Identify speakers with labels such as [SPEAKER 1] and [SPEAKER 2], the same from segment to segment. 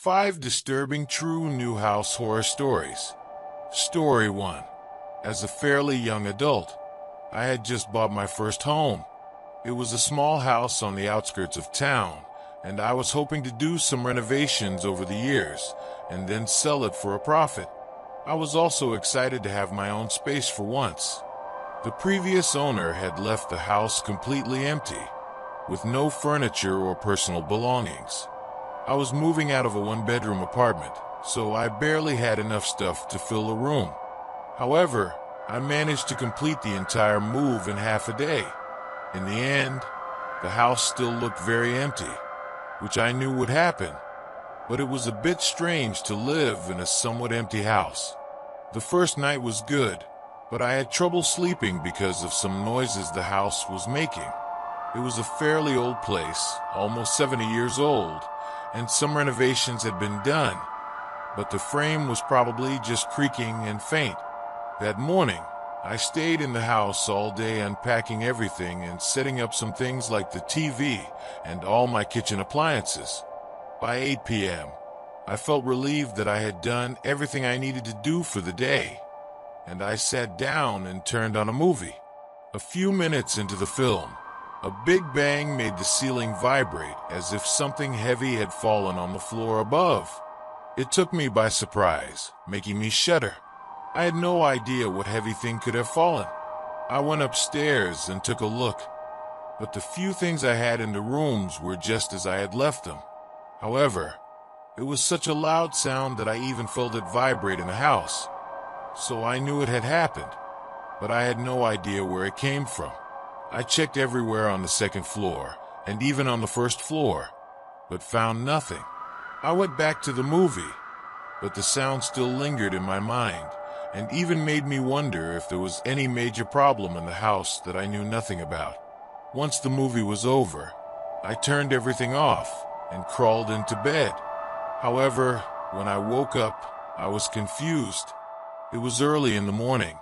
[SPEAKER 1] 5 disturbing true new house horror stories. Story 1. As a fairly young adult, I had just bought my first home. It was a small house on the outskirts of town, and I was hoping to do some renovations over the years and then sell it for a profit. I was also excited to have my own space for once. The previous owner had left the house completely empty, with no furniture or personal belongings. I was moving out of a one-bedroom apartment, so I barely had enough stuff to fill a room. However, I managed to complete the entire move in half a day. In the end, the house still looked very empty, which I knew would happen, but it was a bit strange to live in a somewhat empty house. The first night was good, but I had trouble sleeping because of some noises the house was making. It was a fairly old place, almost 70 years old, and some renovations had been done, but the frame was probably just creaking and faint. That morning, I stayed in the house all day unpacking everything and setting up some things like the TV and all my kitchen appliances. By 8 p.m., I felt relieved that I had done everything I needed to do for the day, and I sat down and turned on a movie. A few minutes into the film, a big bang made the ceiling vibrate as if something heavy had fallen on the floor above. It took me by surprise, making me shudder. I had no idea what heavy thing could have fallen. I went upstairs and took a look, but the few things I had in the rooms were just as I had left them. However, it was such a loud sound that I even felt it vibrate in the house. So I knew it had happened, but I had no idea where it came from. I checked everywhere on the second floor, and even on the first floor, but found nothing. I went back to the movie, but the sound still lingered in my mind, and even made me wonder if there was any major problem in the house that I knew nothing about. Once the movie was over, I turned everything off and crawled into bed. However, when I woke up, I was confused. It was early in the morning,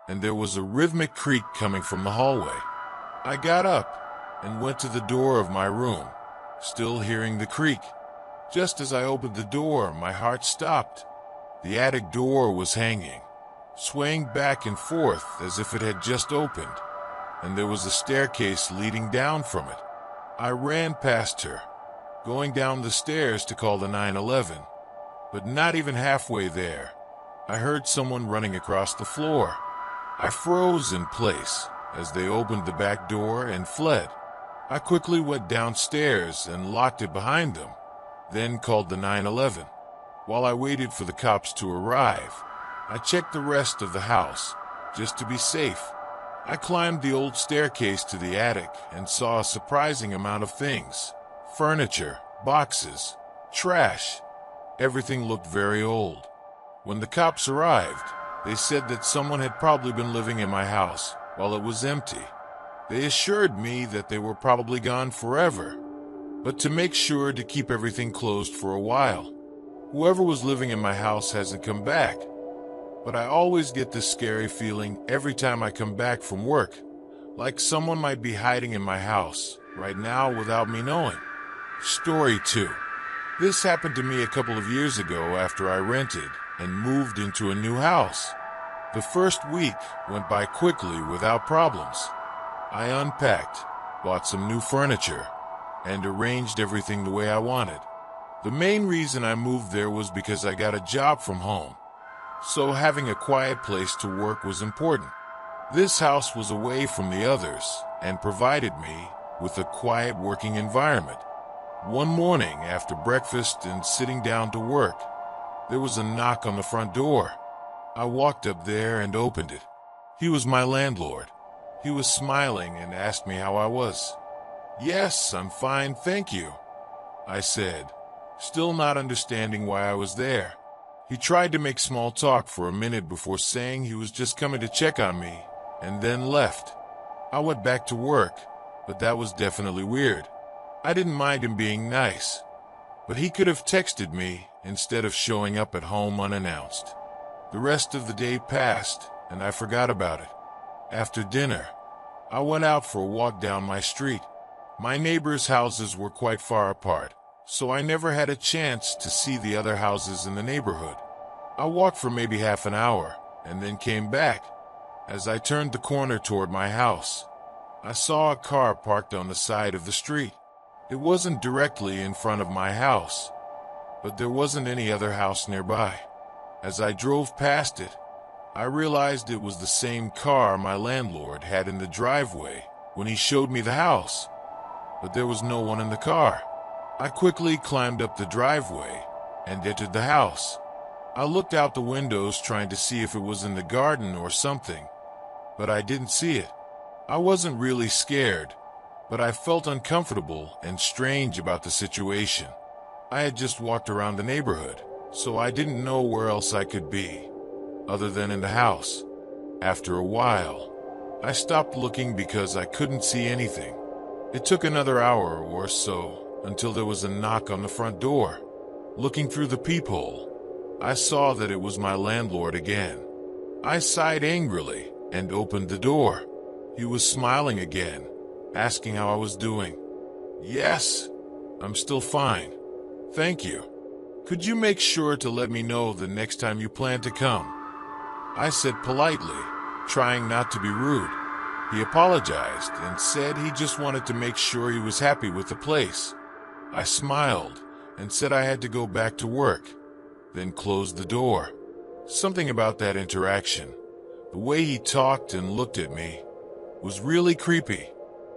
[SPEAKER 1] and there was a rhythmic creak coming from the hallway. I got up and went to the door of my room, still hearing the creak. Just as I opened the door, my heart stopped. The attic door was hanging, swaying back and forth as if it had just opened, and there was a staircase leading down from it. I ran past her, going down the stairs to call the 911, but not even halfway there, I heard someone running across the floor. I froze in place as they opened the back door and fled. I quickly went downstairs and locked it behind them, then called the 911. While I waited for the cops to arrive, I checked the rest of the house, just to be safe. I climbed the old staircase to the attic and saw a surprising amount of things. Furniture, boxes, trash. Everything looked very old. When the cops arrived, they said that someone had probably been living in my house while it was empty. They assured me that they were probably gone forever, but to make sure to keep everything closed for a while. Whoever was living in my house hasn't come back, but I always get this scary feeling every time I come back from work, like someone might be hiding in my house right now without me knowing. Story 2. This happened to me a couple of years ago after I rented and moved into a new house. The first week went by quickly without problems. I unpacked, bought some new furniture, and arranged everything the way I wanted. The main reason I moved there was because I got a job from home, so having a quiet place to work was important. This house was away from the others and provided me with a quiet working environment. One morning after breakfast and sitting down to work, there was a knock on the front door. I walked up there and opened it. He was my landlord. He was smiling and asked me how I was. "Yes, I'm fine, thank you," I said, still not understanding why I was there. He tried to make small talk for a minute before saying he was just coming to check on me, and then left. I went back to work, but that was definitely weird. I didn't mind him being nice, but he could have texted me instead of showing up at home unannounced. The rest of the day passed, and I forgot about it. After dinner, I went out for a walk down my street. My neighbors' houses were quite far apart, so I never had a chance to see the other houses in the neighborhood. I walked for maybe half an hour and then came back. As I turned the corner toward my house, I saw a car parked on the side of the street. It wasn't directly in front of my house, but there wasn't any other house nearby. As I drove past it, I realized it was the same car my landlord had in the driveway when he showed me the house, but there was no one in the car. I quickly climbed up the driveway and entered the house. I looked out the windows trying to see if it was in the garden or something, but I didn't see it. I wasn't really scared, but I felt uncomfortable and strange about the situation. I had just walked around the neighborhood, so I didn't know where else I could be, other than in the house. After a while, I stopped looking because I couldn't see anything. It took another hour or so until there was a knock on the front door. Looking through the peephole, I saw that it was my landlord again. I sighed angrily and opened the door. He was smiling again, asking how I was doing. "Yes, I'm still fine. Thank you. Could you make sure to let me know the next time you plan to come?" I said politely, trying not to be rude. He apologized and said he just wanted to make sure he was happy with the place. I smiled and said I had to go back to work, then closed the door. Something about that interaction, the way he talked and looked at me, was really creepy.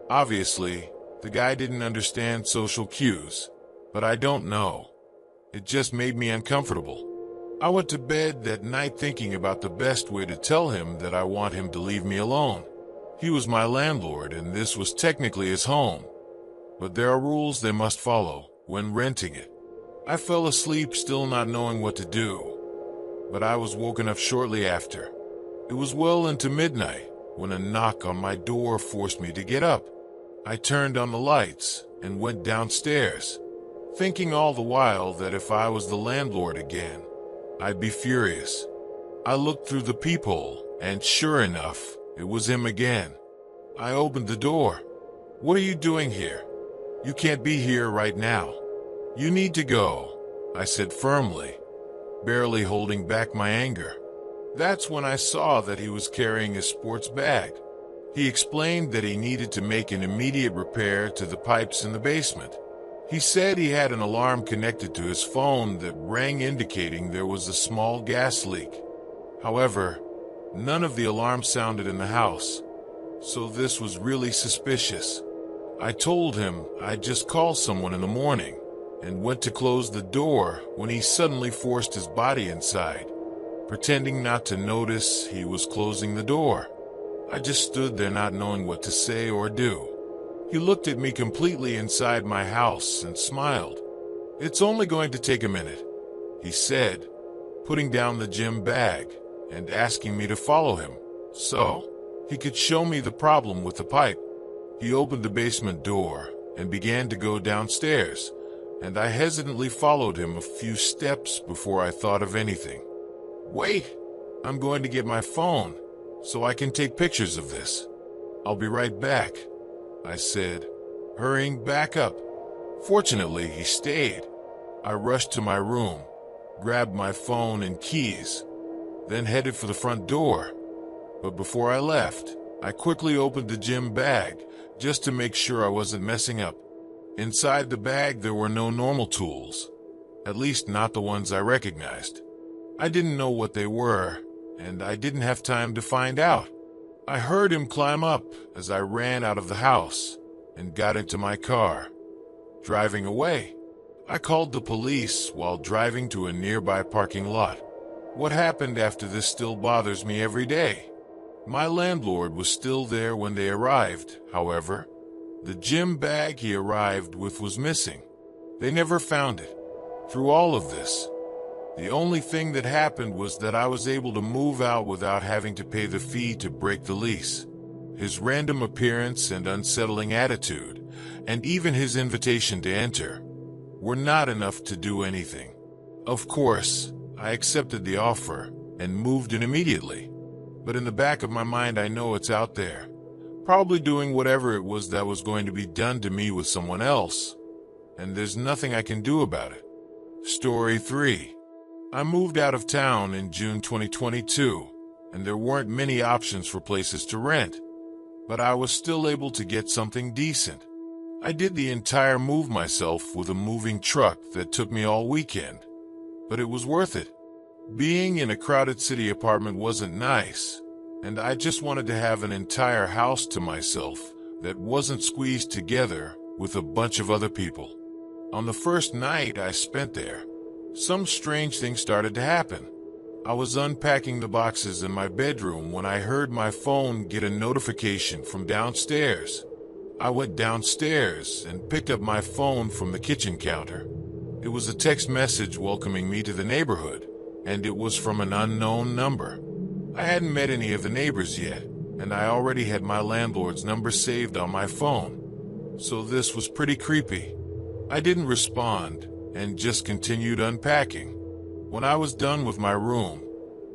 [SPEAKER 1] Obviously, the guy didn't understand social cues, but I don't know. It just made me uncomfortable. I went to bed that night thinking about the best way to tell him that I want him to leave me alone. He was my landlord and this was technically his home, but there are rules they must follow when renting it. I fell asleep still not knowing what to do, but I was woken up shortly after. It was well into midnight when a knock on my door forced me to get up. I turned on the lights and went downstairs, thinking all the while that if I was the landlord again, I'd be furious. I looked through the peephole, and sure enough, it was him again. I opened the door. "What are you doing here? You can't be here right now. You need to go," I said firmly, barely holding back my anger. That's when I saw that he was carrying his sports bag. He explained that he needed to make an immediate repair to the pipes in the basement. He said he had an alarm connected to his phone that rang indicating there was a small gas leak. However, none of the alarms sounded in the house, so this was really suspicious. I told him I'd just call someone in the morning and went to close the door when he suddenly forced his body inside, pretending not to notice he was closing the door. I just stood there not knowing what to say or do. He looked at me completely inside my house and smiled. "It's only going to take a minute," he said, putting down the gym bag and asking me to follow him so he could show me the problem with the pipe. He opened the basement door and began to go downstairs, and I hesitantly followed him a few steps before I thought of anything. "Wait, I'm going to get my phone so I can take pictures of this. I'll be right back," I said, hurrying back up. Fortunately, he stayed. I rushed to my room, grabbed my phone and keys, then headed for the front door. But before I left, I quickly opened the gym bag just to make sure I wasn't messing up. Inside the bag there were no normal tools, at least not the ones I recognized. I didn't know what they were, and I didn't have time to find out. I heard him climb up as I ran out of the house and got into my car, driving away. I called the police while driving to a nearby parking lot. What happened after this still bothers me every day. My landlord was still there when they arrived, however. The gym bag he arrived with was missing. They never found it. Through all of this, the only thing that happened was that I was able to move out without having to pay the fee to break the lease. His random appearance and unsettling attitude, and even his invitation to enter, were not enough to do anything. Of course, I accepted the offer and moved in immediately. But in the back of my mind I know it's out there, probably doing whatever it was that was going to be done to me with someone else. and there's nothing I can do about it. Story 3. I moved out of town in June 2022, and there weren't many options for places to rent, but I was still able to get something decent. I did the entire move myself with a moving truck that took me all weekend, but it was worth it. Being in a crowded city apartment wasn't nice, and I just wanted to have an entire house to myself that wasn't squeezed together with a bunch of other people. On the first night I spent there, some strange things started to happen. I was unpacking the boxes in my bedroom when I heard my phone get a notification from downstairs. I went downstairs and picked up my phone from the kitchen counter. It was a text message welcoming me to the neighborhood, and it was from an unknown number. I hadn't met any of the neighbors yet, and I already had my landlord's number saved on my phone, so this was pretty creepy. I didn't respond and just continued unpacking. When I was done with my room,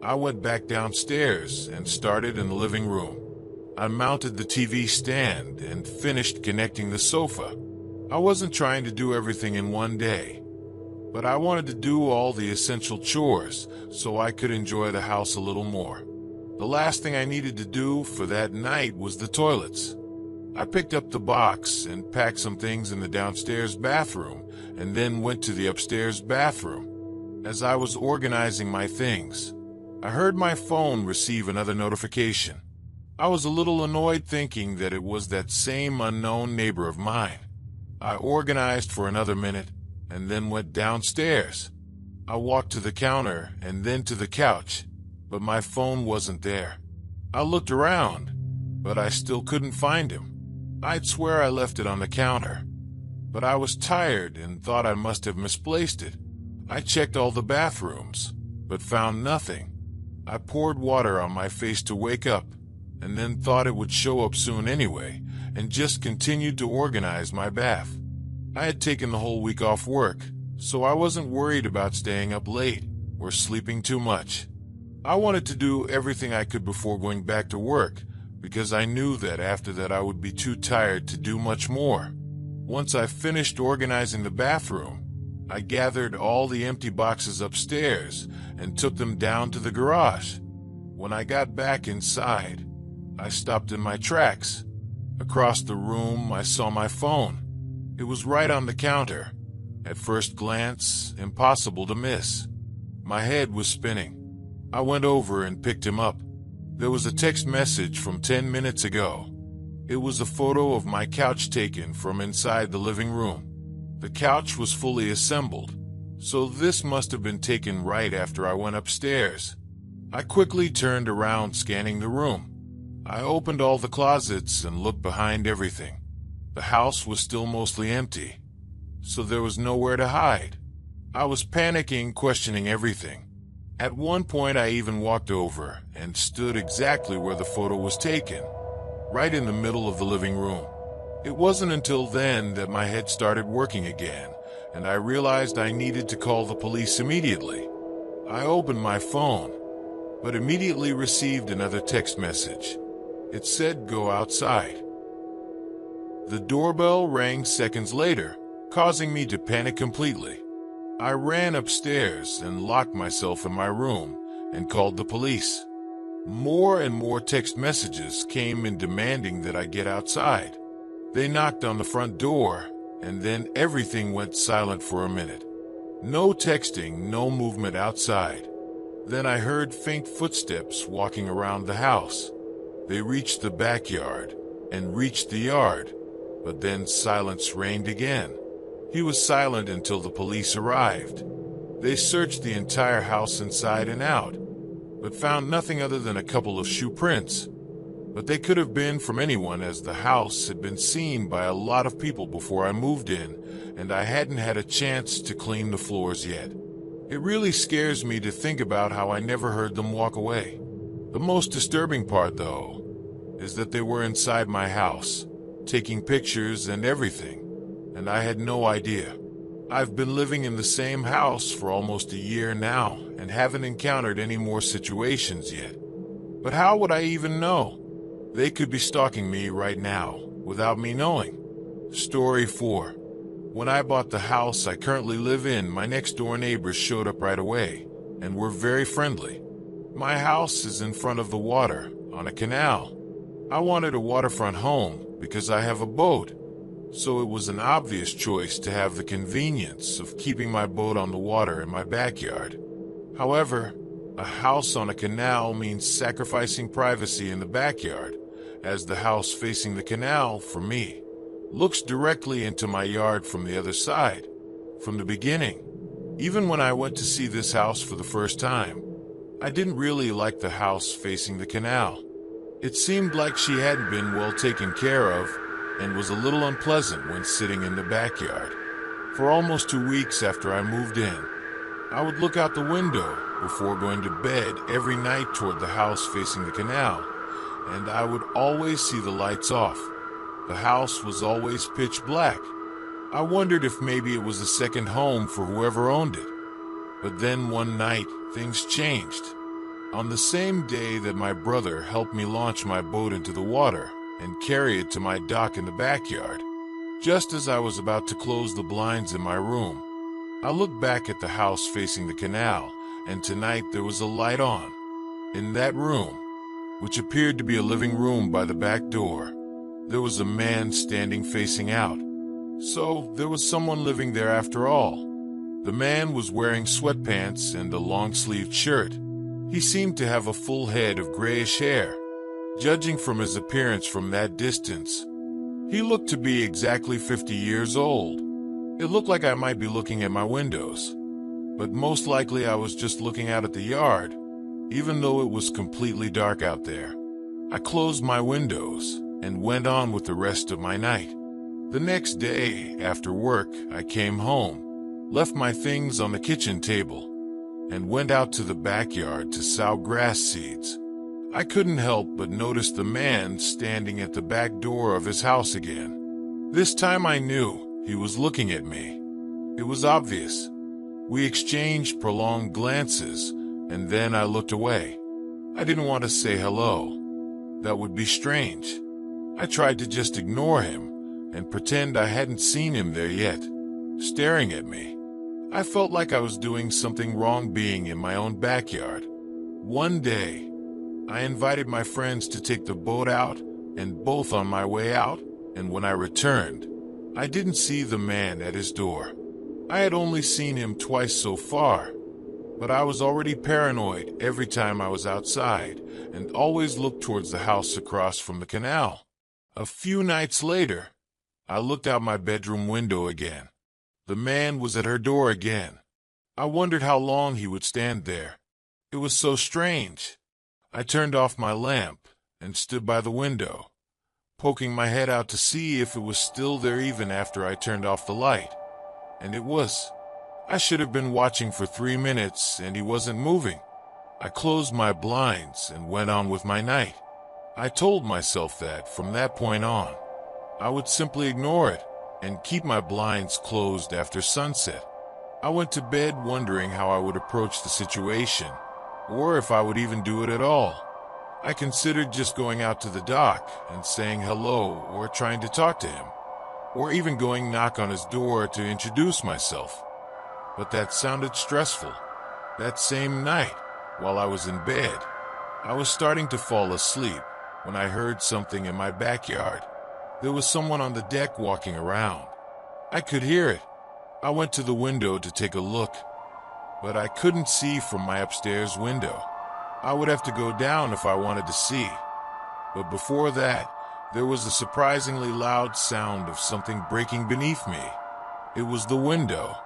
[SPEAKER 1] I went back downstairs and started in the living room. I mounted the TV stand and finished connecting the sofa. I wasn't trying to do everything in one day, but I wanted to do all the essential chores so I could enjoy the house a little more. The last thing I needed to do for that night was the toilets. I picked up the box and packed some things in the downstairs bathroom and then went to the upstairs bathroom. As I was organizing my things, I heard my phone receive another notification. I was a little annoyed, thinking that it was that same unknown neighbor of mine. I organized for another minute and then went downstairs. I walked to the counter and then to the couch, but my phone wasn't there. I looked around, but I still couldn't find him. I'd swear I left it on the counter, but I was tired and thought I must have misplaced it. I checked all the bathrooms, but found nothing. I poured water on my face to wake up, and then thought it would show up soon anyway, and just continued to organize my bath. I had taken the whole week off work, so I wasn't worried about staying up late or sleeping too much. I wanted to do everything I could before going back to work, because I knew that after that I would be too tired to do much more. Once I finished organizing the bathroom, I gathered all the empty boxes upstairs and took them down to the garage. When I got back inside, I stopped in my tracks. Across the room, I saw my phone. It was right on the counter. At first glance, impossible to miss. My head was spinning. I went over and picked him up. There was a text message from 10 minutes ago. It was a photo of my couch taken from inside the living room. The couch was fully assembled, so this must have been taken right after I went upstairs. I quickly turned around, scanning the room. I opened all the closets and looked behind everything. The house was still mostly empty, so there was nowhere to hide. I was panicking, questioning everything. At one point, I even walked over and stood exactly where the photo was taken, right in the middle of the living room. It wasn't until then that my head started working again, and I realized I needed to call the police immediately. I opened my phone, but immediately received another text message. It said, "Go outside." The doorbell rang seconds later, causing me to panic completely. I ran upstairs and locked myself in my room and called the police. More and more text messages came in demanding that I get outside. They knocked on the front door, and then everything went silent for a minute. No texting, no movement outside. Then I heard faint footsteps walking around the house. They reached the backyard and reached the yard, but then silence reigned again. He was silent until the police arrived. They searched the entire house inside and out, but found nothing other than a couple of shoe prints. But they could have been from anyone, as the house had been seen by a lot of people before I moved in, and I hadn't had a chance to clean the floors yet. It really scares me to think about how I never heard them walk away. The most disturbing part, though, is that they were inside my house, taking pictures and everything, and I had no idea. I've been living in the same house for almost a year now and haven't encountered any more situations yet. But how would I even know? They could be stalking me right now without me knowing. Story 4. When I bought the house I currently live in, my next-door neighbors showed up right away and were very friendly. My house is in front of the water, on a canal. I wanted a waterfront home because I have a boat, so it was an obvious choice to have the convenience of keeping my boat on the water in my backyard. However, a house on a canal means sacrificing privacy in the backyard, as the house facing the canal, for me, looks directly into my yard from the other side. From the beginning, even when I went to see this house for the first time, I didn't really like the house facing the canal. It seemed like she hadn't been well taken care of and was a little unpleasant when sitting in the backyard. For almost 2 weeks after I moved in, I would look out the window before going to bed every night toward the house facing the canal, and I would always see the lights off. The house was always pitch black. I wondered if maybe it was a second home for whoever owned it. But then one night, things changed. On the same day that my brother helped me launch my boat into the water and carry it to my dock in the backyard, just as I was about to close the blinds in my room, I looked back at the house facing the canal, and tonight there was a light on. In that room, which appeared to be a living room by the back door, there was a man standing facing out. So there was someone living there after all. The man was wearing sweatpants and a long-sleeved shirt. He seemed to have a full head of grayish hair. Judging from his appearance from that distance, he looked to be exactly 50 years old. It looked like I might be looking at my windows, but most likely I was just looking out at the yard, even though it was completely dark out there. I closed my windows and went on with the rest of my night. The next day, after work, I came home, left my things on the kitchen table, and went out to the backyard to sow grass seeds. I couldn't help but notice the man standing at the back door of his house again. This time I knew he was looking at me. It was obvious. We exchanged prolonged glances, and then I looked away. I didn't want to say hello. That would be strange. I tried to just ignore him and pretend I hadn't seen him there yet, staring at me. I felt like I was doing something wrong being in my own backyard. One day, I invited my friends to take the boat out, and both on my way out, and when I returned, I didn't see the man at his door. I had only seen him twice so far, but I was already paranoid every time I was outside and always looked towards the house across from the canal. A few nights later, I looked out my bedroom window again. The man was at her door again. I wondered how long he would stand there. It was so strange. I turned off my lamp and stood by the window, poking my head out to see if it was still there even after I turned off the light. And it was. I should have been watching for 3 minutes and he wasn't moving. I closed my blinds and went on with my night. I told myself that from that point on, I would simply ignore it and keep my blinds closed after sunset. I went to bed wondering how I would approach the situation, or if I would even do it at all. I considered just going out to the dock and saying hello or trying to talk to him, or even going knock on his door to introduce myself. But that sounded stressful. That same night, while I was in bed, I was starting to fall asleep when I heard something in my backyard. There was someone on the deck walking around. I could hear it. I went to the window to take a look, but I couldn't see from my upstairs window. I would have to go down if I wanted to see. But before that, there was a surprisingly loud sound of something breaking beneath me. It was the window.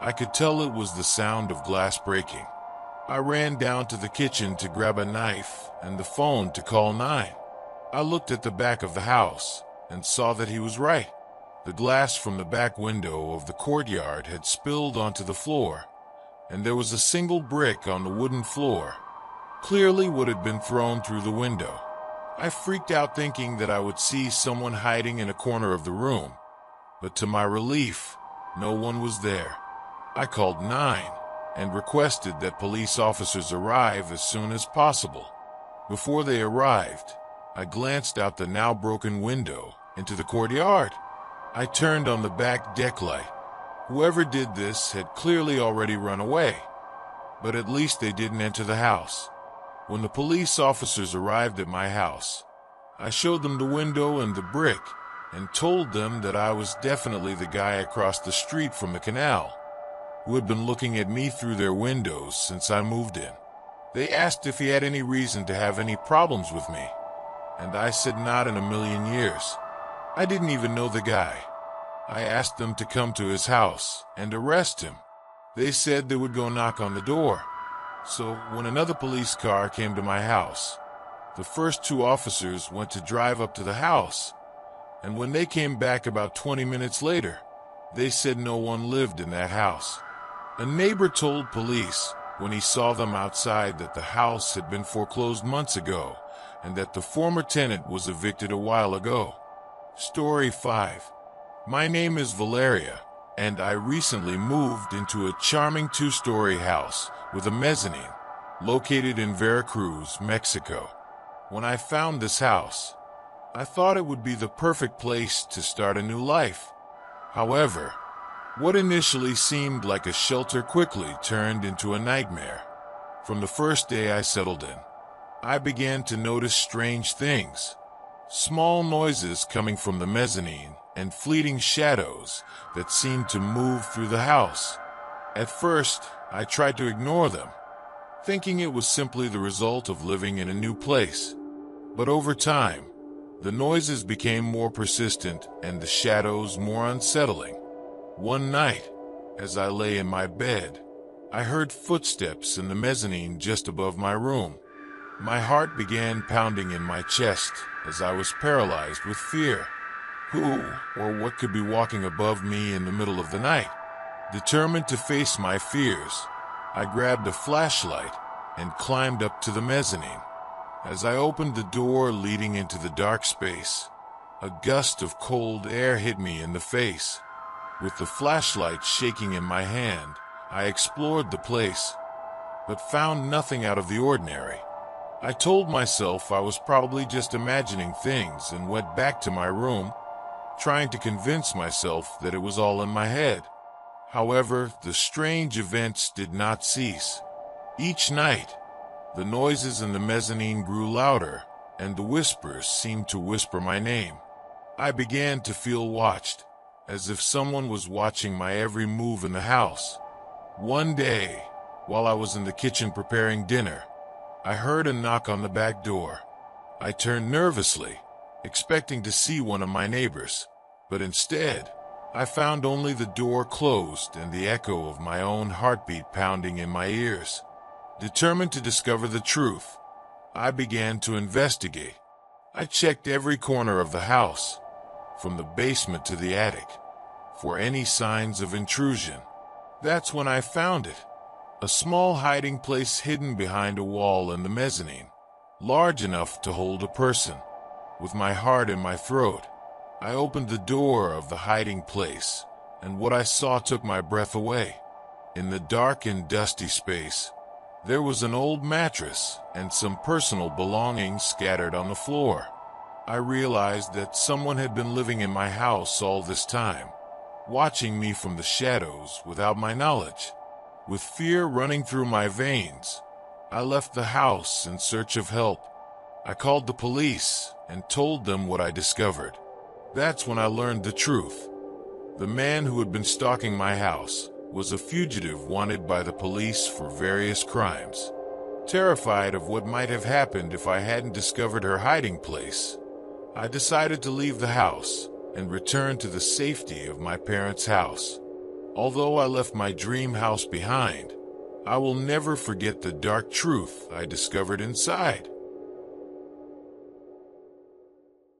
[SPEAKER 1] I could tell it was the sound of glass breaking. I ran down to the kitchen to grab a knife and the phone to call 9. I looked at the back of the house and saw that he was right. The glass from the back window of the courtyard had spilled onto the floor, and there was a single brick on the wooden floor, clearly what had been thrown through the window. I freaked out thinking that I would see someone hiding in a corner of the room, but to my relief, no one was there. I called 9 and requested that police officers arrive as soon as possible. Before they arrived, I glanced out the now broken window into the courtyard. I turned on the back deck light. Whoever did this had clearly already run away, but at least they didn't enter the house. When the police officers arrived at my house, I showed them the window and the brick and told them that I was definitely the guy across the street from the canal who had been looking at me through their windows since I moved in. They asked if he had any reason to have any problems with me, and I said not in a million years. I didn't even know the guy. I asked them to come to his house and arrest him. They said they would go knock on the door. So when another police car came to my house, the first two officers went to drive up to the house, and when they came back about 20 minutes later, they said no one lived in that house. A neighbor told police when he saw them outside that the house had been foreclosed months ago and that the former tenant was evicted a while ago. Story 5. My name is Valeria, and I recently moved into a charming 2-story house with a mezzanine located in Veracruz, Mexico. When I found this house, I thought it would be the perfect place to start a new life. However, what initially seemed like a shelter quickly turned into a nightmare. From the first day I settled in, I began to notice strange things. Small noises coming from the mezzanine and fleeting shadows that seemed to move through the house. At first, I tried to ignore them, thinking it was simply the result of living in a new place. But over time, the noises became more persistent and the shadows more unsettling. One night, as I lay in my bed, I heard footsteps in the mezzanine just above my room. My heart began pounding in my chest as I was paralyzed with fear. Who or what could be walking above me in the middle of the night? Determined to face my fears, I grabbed a flashlight and climbed up to the mezzanine. As I opened the door leading into the dark space, a gust of cold air hit me in the face. With the flashlight shaking in my hand, I explored the place, but found nothing out of the ordinary. I told myself I was probably just imagining things and went back to my room, trying to convince myself that it was all in my head. However, the strange events did not cease. Each night, the noises in the mezzanine grew louder, and the whispers seemed to whisper my name. I began to feel watched, as if someone was watching my every move in the house. One day, while I was in the kitchen preparing dinner, I heard a knock on the back door. I turned nervously, expecting to see one of my neighbors, but instead, I found only the door closed and the echo of my own heartbeat pounding in my ears. Determined to discover the truth, I began to investigate. I checked every corner of the house, from the basement to the attic, for any signs of intrusion. That's when I found it. A small hiding place hidden behind a wall in the mezzanine, large enough to hold a person. With my heart in my throat, I opened the door of the hiding place, and what I saw took my breath away. In the dark and dusty space, there was an old mattress and some personal belongings scattered on the floor. I realized that someone had been living in my house all this time, watching me from the shadows without my knowledge. With fear running through my veins, I left the house in search of help. I called the police and told them what I discovered. That's when I learned the truth. The man who had been stalking my house was a fugitive wanted by the police for various crimes. Terrified of what might have happened if I hadn't discovered her hiding place, I decided to leave the house and return to the safety of my parents' house. Although I left my dream house behind, I will never forget the dark truth I discovered inside.